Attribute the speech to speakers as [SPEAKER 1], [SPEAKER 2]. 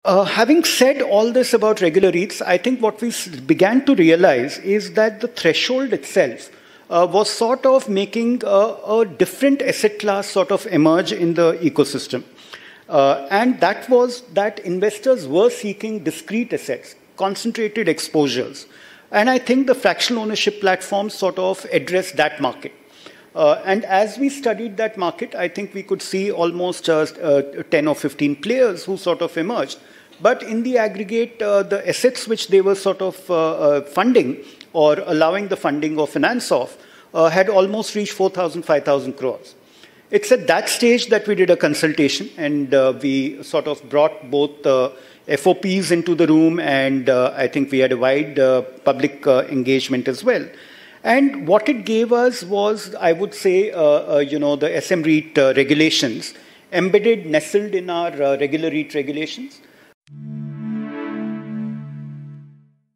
[SPEAKER 1] Having said all this about regular REITs, I think what we began to realize is that the threshold itself was sort of making a different asset class sort of emerge in the ecosystem. And that was that investors were seeking discrete assets, concentrated exposures. And I think the fractional ownership platforms sort of addressed that market. And as we studied that market, I think we could see almost 10 or 15 players who sort of emerged. But in the aggregate, the assets which they were sort of funding or allowing the funding or finance of had almost reached 4,000, 5,000 crores. It's at that stage that we did a consultation, and we sort of brought both FOPs into the room, and I think we had a wide public engagement as well. And what it gave us was, I would say, the SM REIT regulations embedded, nestled in our regular REIT regulations.